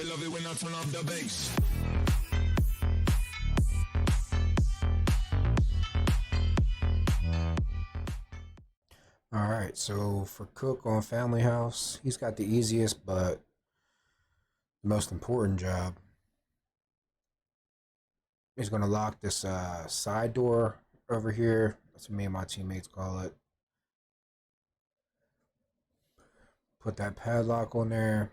They love it when I turn off the bass. Alright, so for Cook on Family House, he's got the easiest but the most important job. He's going to lock this side door over here. That's what me and my teammates call it. Put that padlock on there.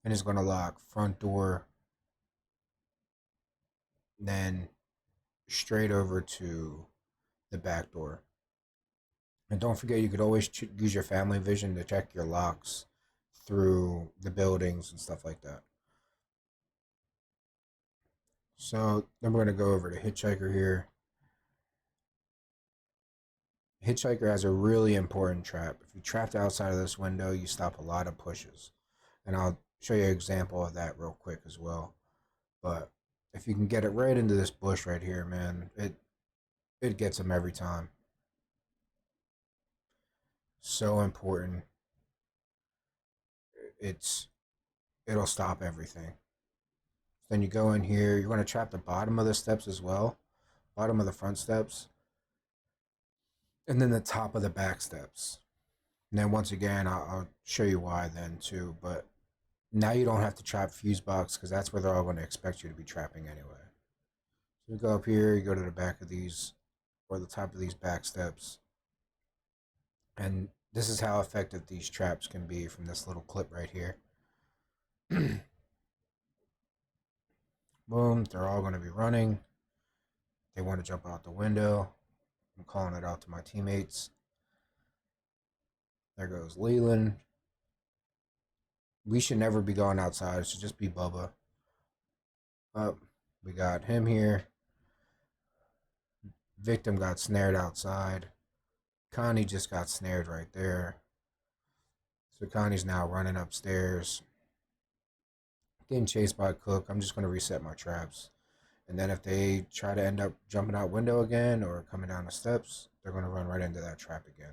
And he's going to lock front door. Then straight over to the back door. And don't forget, you could always use your family vision to check your locks through the buildings and stuff like that. So then we're going to go over to Hitchhiker here. Hitchhiker has a really important trap. If you trapped outside of this window, you stop a lot of pushes. And I'll show you an example of that real quick as well. But if you can get it right into this bush right here, man, it gets them every time. So important. It'll stop everything. Then you go in here, you're going to trap the bottom of the steps as well. Bottom of the front steps. And then the top of the back steps. And then once again, I'll show you why then too. But now you don't have to trap fuse box because that's where they're all going to expect you to be trapping anyway. So you go up here, you go to the back of these, or the top of these back steps. And this is how effective these traps can be from this little clip right here. Boom, they're all going to be running. They want to jump out the window. I'm calling it out to my teammates. There goes Leland. We should never be going outside. It should just be Bubba. We got him here. Victim got snared outside. Connie just got snared right there. So Connie's now running upstairs. Getting chased by Cook. I'm just going to reset my traps. And then if they try to end up jumping out window again or coming down the steps, they're going to run right into that trap again.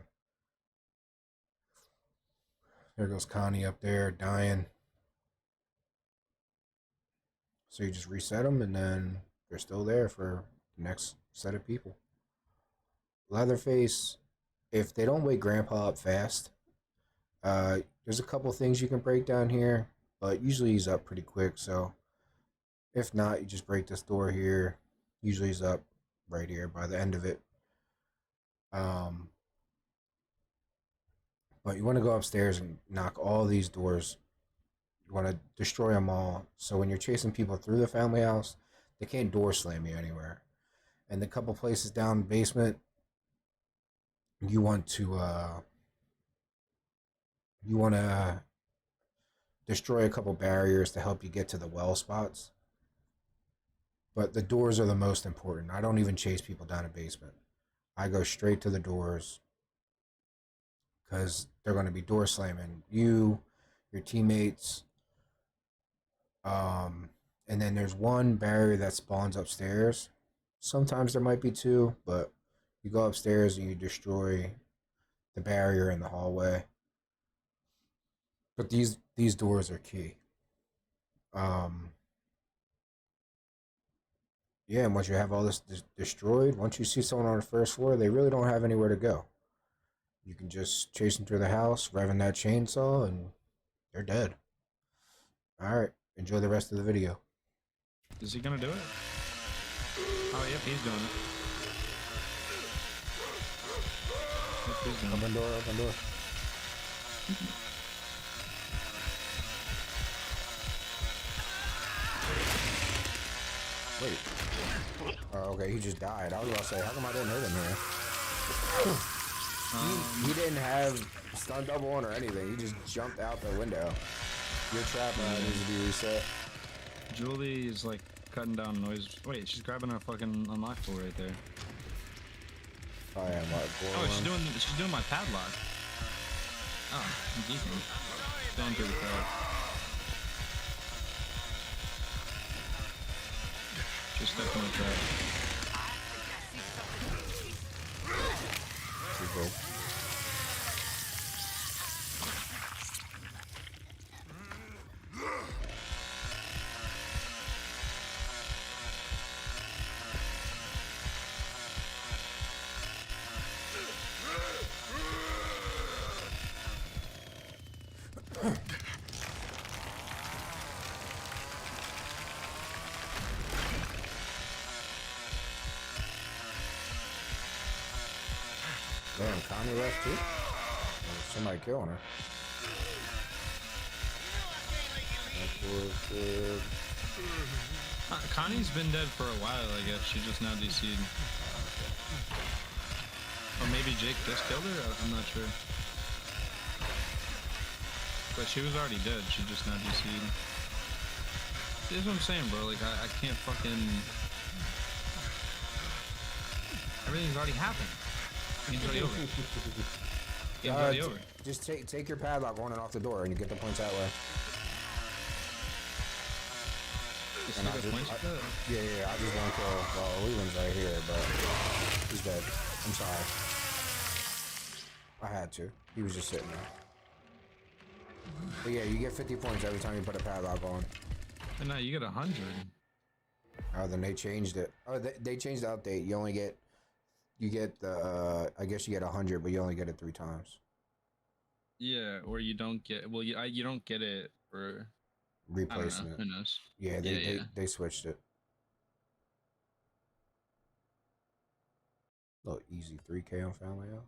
There goes Connie up there dying. So you just reset them and then they're still there for the next set of people. Leatherface, if they don't wake Grandpa up fast, there's a couple things you can break down here, but usually he's up pretty quick. So if not, you just break this door here. Usually he's up right here by the end of it. But you want to go upstairs and knock all these doors. You want to destroy them all. So when you're chasing people through the family house, they can't door slam you anywhere. And the couple places down the basement, you want to destroy a couple barriers to help you get to the well spots. But the doors are the most important. I don't even chase people down a basement. I go straight to the doors because they're going to be door slamming you, your teammates. And then there's one barrier that spawns upstairs. Sometimes there might be two, but you go upstairs and you destroy the barrier in the hallway. But these doors are key. Yeah, and once you have all this destroyed, once you see someone on the first floor, they really don't have anywhere to go. You can just chase them through the house, revving that chainsaw, and they're dead. Alright, enjoy the rest of the video. Is he gonna do it? Oh, yep, he's doing it. Yep, he's doing it. Open door, open door. Wait. Oh, okay, he just died. I was about to say, how come I didn't hurt him here? He didn't have stun double on or anything. He just jumped out the window. Your trap needs to be reset. Julie is like cutting down noise. Wait, she's grabbing her fucking unlock tool right there. Oh yeah, what? Oh, she's doing my padlock. Oh, I'm geeking. Going through the code. Just stuck in the trap. Damn, Connie left too? Somebody killing her. Connie's been dead for a while, I guess. She just now DC'd. Or maybe Jake just killed her? I'm not sure. But she was already dead. She just now DC'd. This is what I'm saying, bro. Like, I can't fucking... Everything's already happened. Game's already over. Game's already over. Just take your padlock on and off the door and you get the points that way. And I just want to kill Leland's right here, but he's dead. I'm sorry. I had to. He was just sitting there. But yeah, you get 50 points every time you put a padlock on. And now you get 100. Oh, then they changed it. Oh, they changed the update. You only get, I guess you get 100, but you only get it 3 times. Yeah, or you don't get, well, you don't get it for... Replacing it. Who knows? Yeah, they switched it. Little easy 3K on Family Out.